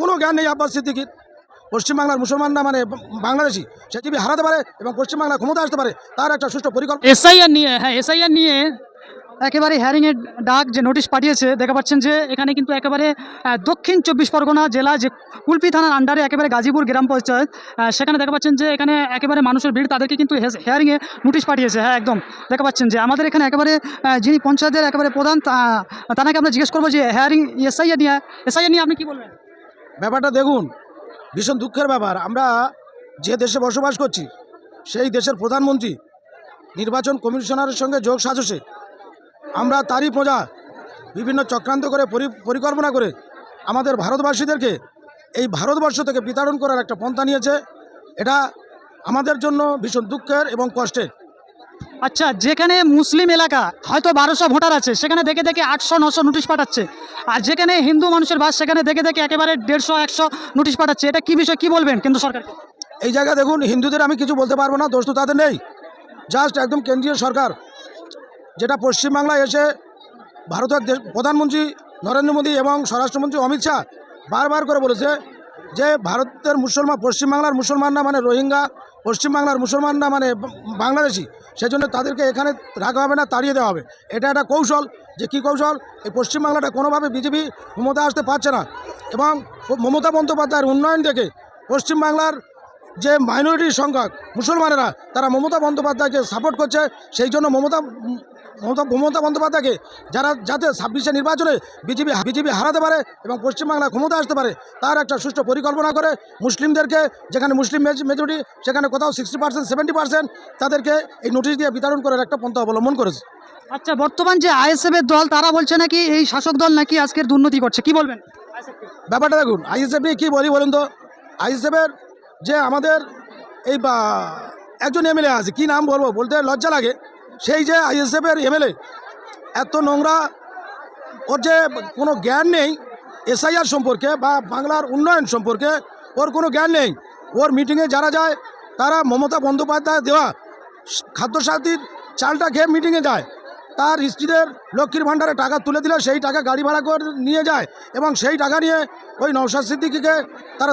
কোনো জ্ঞান নেই আব্বাস সিদ্দিকীর। পশ্চিমবাংলার মুসলমানরা মানে বাংলাদেশি সে যদি হারাতে পারে এবং পশ্চিমবাংলা ক্ষমতা আসতে পারে তার একটা সুষ্ঠু পরিকল্পনা। এসআইআর নিয়ে, হ্যাঁ এসআইআর নিয়ে একেবারে হ্যারিংয়ের ডাক যে নোটিশ পাঠিয়েছে, দেখা পাচ্ছেন যে এখানে কিন্তু একেবারে দক্ষিণ 24 পরগনা জেলা যে কুলপি থানার আন্ডারে একেবারে গাজীপুর গ্রাম পঞ্চায়েত, সেখানে দেখা পাচ্ছেন যে এখানে একেবারে মানুষের ভিড়, তাদেরকে কিন্তু হিয়ারিংয়ে নোটিশ পাঠিয়েছে। হ্যাঁ একদম দেখা পাচ্ছেন যে আমাদের এখানে একেবারে যিনি পঞ্চায়েতের একেবারে প্রধান তাকে আমরা জিজ্ঞেস করবো যে হিয়ারিং এসআইআর নিয়ে আপনি কী বলবেন? ব্যাপারটা দেখুন, ভীষণ দুঃখের ব্যাপার। আমরা যে দেশে বসবাস করছি সেই দেশের প্রধানমন্ত্রী নির্বাচন কমিশনারের সঙ্গে যোগ সাজসে আমরা তারই প্রজা বিভিন্ন চক্রান্ত করে পরিকল্পনা করে আমাদের ভারতবাসীদেরকে এই ভারতবর্ষ থেকে বিতাড়ন করার একটা পন্থা নিয়েছে। এটা আমাদের জন্য ভীষণ দুঃখের এবং কষ্টের। আচ্ছা, যেখানে মুসলিম এলাকা হয়তো 1200 ভোটার আছে, সেখানে দেখে দেখে 800-900 নোটিশ পাঠাচ্ছে, আর যেখানে হিন্দু মানুষের বাস সেখানে দেখে দেখে একেবারে 150-100 নোটিশ পাঠাচ্ছে। এটা কি বিষয়, কি বলবেন কেন্দ্র সরকারকে? এই জায়গায় দেখুন, হিন্দুদের আমি কিছু বলতে পারবো না, দোষ তো তাদের নেই। জাস্ট একদম কেন্দ্রীয় সরকার যেটা পশ্চিমবাংলায় এসে ভারতের প্রধানমন্ত্রী নরেন্দ্র মোদী এবং স্বরাষ্ট্রমন্ত্রী অমিত শাহ বারবার করে বলেছে যে ভারতের পশ্চিমবাংলার মুসলমানরা মানে রোহিঙ্গা, পশ্চিমবাংলার মুসলমানরা মানে বাংলাদেশি, সেজন্য তাদেরকে এখানে রাখা হবে না, তাড়িয়ে দেওয়া হবে। এটা একটা কৌশল। যে কী কৌশল? এই পশ্চিমবাংলাটা কোনোভাবে বিজেপি ক্ষমতা আসতে পারছে না এবং মমতা বন্দ্যোপাধ্যায়ের উন্নয়ন দেখে পশ্চিমবাংলার যে মাইনরিটির সংখ্যা মুসলমানেরা তারা মমতা বন্দ্যোপাধ্যায়কে সাপোর্ট করছে। সেই জন্য মমতা বন্দ্যোপাধ্যায়কে যাতে 26-এ নির্বাচনে বিজেপি হারাতে পারে এবং পশ্চিমবাংলা ক্ষমতা আসতে পারে তার একটা সুষ্ঠু পরিকল্পনা করে মুসলিমদেরকে, যেখানে মুসলিম মেজরিটি সেখানে কোথাও 60%, 70% তাদেরকে এই নোটিশ দিয়ে বিতরণ করার একটা পন্থা অবলম্বন করেছে। আচ্ছা, বর্তমান যে আইএসএফের দল, তারা বলছে নাকি এই শাসক দল নাকি আজকের দুর্নীতি করছে, কি বলবেন? ব্যাপারটা দেখুন, আইএসএফ নিয়ে কী বলুন তো। আইএসএফের যে আমাদের এই একজন এমএলএ আছে, কি নাম বলবো, বলতে লজ্জা লাগে। সেই যে আইএসএফের এমএলএ এত নোংরা, ওর যে কোনো জ্ঞান নেই এসআইআর সম্পর্কে বা বাংলার উন্নয়ন সম্পর্কে, ওর কোনো জ্ঞান নেই। ওর মিটিংয়ে যারা যায় তারা মমতা বন্দ্যোপাধ্যায় দেওয়া খাদ্যসাথীর চালটা খেয়ে মিটিংয়ে যায়। তার স্ত্রীদের লক্ষ্মীর ভাণ্ডারে টাকা তুলে দিলে সেই টাকা গাড়ি ভাড়া করে নিয়ে যায় এবং সেই টাকা নিয়ে ওই নওশাদ সিদ্দিকীকে তারা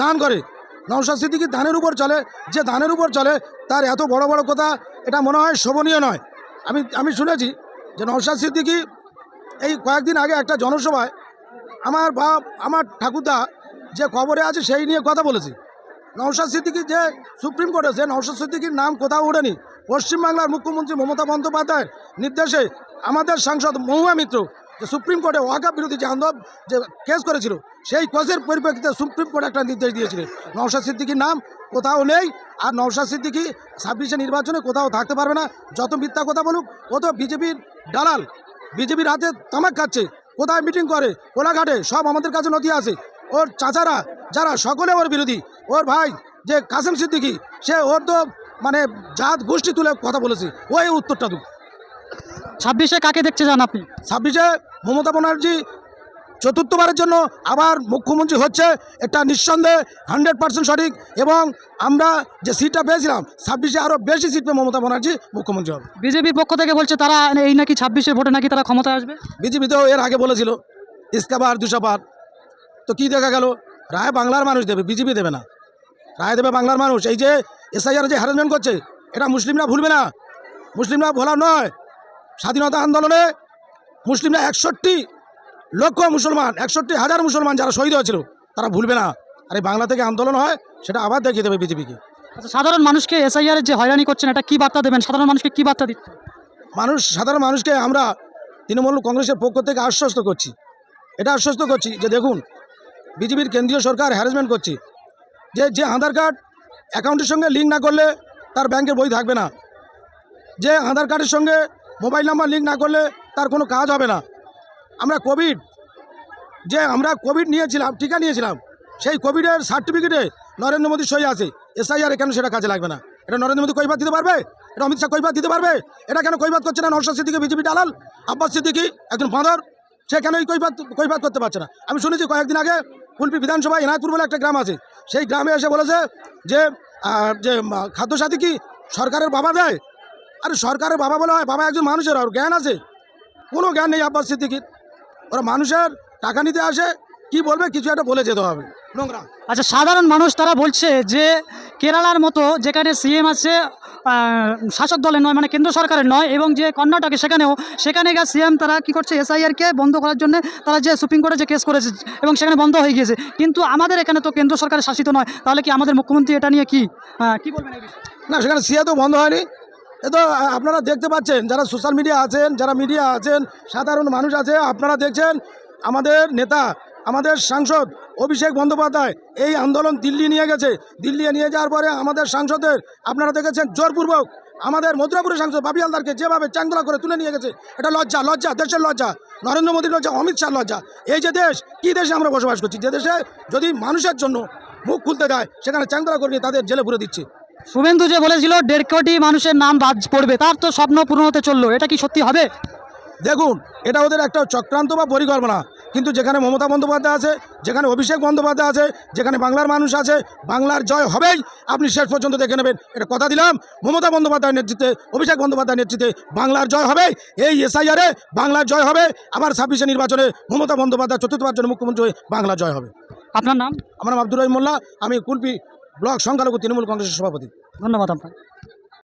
দান করে। নওশাদ সিদ্দিকী ধানের উপর চলে, যে ধানের উপর চলে তার এত বড় বড় কথা, এটা মনে হয় শোভনীয় নয়। আমি শুনেছি যে নওশাদ সিদ্দিকী এই কয়েকদিন আগে একটা জনসভায় আমার ঠাকুরদা যে খবরে আছে সেই নিয়ে কথা বলেছি। নওশাদ সিদ্দিকী যে সুপ্রিম কোর্টে, সে নওশাদ সিদ্দিকীর নাম কোথাও ওঠেনি। পশ্চিমবাংলার মুখ্যমন্ত্রী মমতা বন্দ্যোপাধ্যায়ের নির্দেশে আমাদের সাংসদ মহুয়া মিত্র যে সুপ্রিম কোর্টে ওয়াকাফ বিরোধী যে কেস করেছিল, সেই কেসের পরিপ্রেক্ষিতে সুপ্রিম কোর্ট একটা নির্দেশ দিয়েছিলেন। নওশাদ সিদ্দিকীর নাম কোথাও নেই। আর নওশাদ সিদ্দিকী 26-এ নির্বাচনে কোথাও থাকতে পারবে না। যত মিথ্যা কথা বলুক, ও তো বিজেপির দালাল, বিজেপির হাতে তামাক খাচ্ছে, কোথায় মিটিং করে, কোলাঘাটে, সব আমাদের কাছে নথি আছে। ওর চাচারা যারা সকলে ওর বিরোধী, ওর ভাই যে কাসেম সিদ্দিকী, সে ওর তো মানে জাত গোষ্ঠী তুলে কথা বলেছে। ওই উত্তরটা দু 26-এ কাকে দেখতে যান আপনি? 26-এ মমতা ব্যানার্জি চতুর্থবারের জন্য আবার মুখ্যমন্ত্রী হচ্ছে, এটা নিঃসন্দেহে 100% সঠিক। এবং আমরা যে সিটটা পেয়েছিলাম 26-এ আরও বেশি সিট পেয়ে মমতা ব্যানার্জি মুখ্যমন্ত্রী হবে। বিজেপির পক্ষ থেকে বলছে তারা এই নাকি 26-এর ভোটে নাকি তারা ক্ষমতায় আসবে। বিজেপি তো এর আগে বলেছিল ইস্কাবার 200 পার, তো কী দেখা গেল? রায় বাংলার মানুষ দেবে, বিজেপি দেবে না, রায় দেবে বাংলার মানুষ। এই যে এসআইআর যে হ্যারাসমেন্ট করছে, এটা মুসলিমরা ভুলবে না, মুসলিমরা ভোলা নয়। স্বাধীনতা আন্দোলনে মুসলিমরা 61 লক্ষ মুসলমান, 61,000 মুসলমান যারা শহীদ হয়েছিল, তারা ভুলবে না। আর এই বাংলা থেকে আন্দোলন হয়, সেটা আবার দেখিয়ে দেবে বিজেপিকে। আচ্ছা, সাধারণ মানুষকে এসআইআর যে হয়রানি করছেন, এটা কি বার্তা দেবেন? সাধারণ মানুষকে কি বার্তা দিচ্ছে? সাধারণ মানুষকে আমরা তৃণমূল কংগ্রেসের পক্ষ থেকে আশ্বস্ত করছি, এটা আশ্বস্ত করছি যে দেখুন, বিজেপির কেন্দ্রীয় সরকার হ্যারাসমেন্ট করছে। যে আধার কার্ড অ্যাকাউন্টের সঙ্গে লিঙ্ক না করলে তার ব্যাংকের বই থাকবে না, যে আধার কার্ডের সঙ্গে মোবাইল নাম্বার লিঙ্ক না করলে তার কোনো কাজ হবে না। আমরা কোভিড নিয়েছিলাম, টিকা নিয়েছিলাম, সেই কোভিডের সার্টিফিকেটে নরেন্দ্র মোদীর সই আছে, এসআইআর কেন সেটা কাজে লাগবে না? এটা নরেন্দ্র মোদী কৈফিয়ত দিতে পারবে? এটা অমিত শাহ কৈফিয়ত দিতে পারবে? এটা কেন কৈফিয়ত করছে না নওশাদ সিদ্দিকী, বিজেপি দালাল? আব্বাস সিদ্দিকী একজন বাঁদর, সে কেন এই কৈফিয়ত করতে পারছে না? আমি শুনেছি কয়েকদিন আগে কুলপি বিধানসভায় এনায়তপুর বলে একটা গ্রাম আছে, সেই গ্রামে এসে বলেছে যে খাদ্যসাথী কি সরকারের বাবা দেয়? আরে সরকারের বাবা বলে হয়? বাবা একজন মানুষের, আর জ্ঞান আছে? কোনো জ্ঞান নেই আব্বাস সিদ্দিকীর। ওরা মানুষের টাকা নিতে আসে কি বলবে কিছু একটা বলে যেতে হবে নোংরা। আচ্ছা, সাধারণ মানুষ তারা বলছে যে কেরালার মতো যেখানে সিএম আছে শাসক দলের নয়, মানে কেন্দ্র সরকারের নয়, এবং যে কর্ণাটকে সেখানে গিয়ে সিএম তারা কি করছে, এসআইআরকে বন্ধ করার জন্য তারা যে সুপ্রিম কোর্টে যে কেস করেছে এবং সেখানে বন্ধ হয়ে গিয়েছে, কিন্তু আমাদের এখানে তো কেন্দ্র সরকারের শাসিত নয়, তাহলে কি আমাদের মুখ্যমন্ত্রী এটা নিয়ে কি বলবেন এই বিষয়ে? না, সেখানে সিএ তো বন্ধ হয়নি। এ তো আপনারা দেখতে পাচ্ছেন, যারা সোশ্যাল মিডিয়া আছেন, যারা মিডিয়া আছেন, সাধারণ মানুষ আছে, আপনারা দেখছেন আমাদের নেতা, আমাদের সাংসদ অভিষেক বন্দ্যোপাধ্যায় এই আন্দোলন দিল্লি নিয়ে গেছে। দিল্লি নিয়ে যাওয়ার পরে আমাদের সাংসদের আপনারা দেখেছেন জোরপূর্বক আমাদের মথুরাপুরের সাংসদ বাবি হালদারকে যেভাবে চাঙ্গলা করে তুলে নিয়ে গেছে, এটা লজ্জা, লজ্জা, দেশের লজ্জা, নরেন্দ্র মোদীর লজ্জা, অমিত শাহর লজ্জা। এই যে দেশ, কী দেশে আমরা বসবাস করছি, যে দেশে যদি মানুষের জন্য মুখ খুলতে দেয় সেখানে চাঙ্গলা করে নিয়ে তাদের জেলে পুরে দিচ্ছে। শুভেন্দু যে বলেছিল 1.5 কোটি মানুষের নাম বাদ পড়বে, তার তো স্বপ্ন পূরণ হতে চললো, এটা কি সত্যি হবে? দেখুন, এটা ওদের একটা চক্রান্ত বা পরিকল্পনা, কিন্তু যেখানে মমতা বন্দ্যোপাধ্যায় আছে, যেখানে অভিষেক বন্দ্যোপাধ্যায় আছে, যেখানে বাংলার মানুষ আছে, বাংলার জয় হবেই। আপনি শেষ পর্যন্ত দেখে নেবেন, এটা কথা দিলাম, মমতা বন্দ্যোপাধ্যায়ের নেতৃত্বে, অভিষেক বন্দ্যোপাধ্যায়ের নেতৃত্বে বাংলার জয় হবে। এই এসআইআরে বাংলার জয় হবে, আবার 26 নির্বাচনে মমতা বন্দ্যোপাধ্যায় চতুর্থবার জন্য মুখ্যমন্ত্রী হয়ে বাংলার জয় হবে। আপনার নাম? আমার নাম আব্দুর রহিম মোল্লা, আমি কুলপি ব্লক সংখ্যালঘু তৃণমূল কংগ্রেসের সভাপতি। ধন্যবাদ আপনার।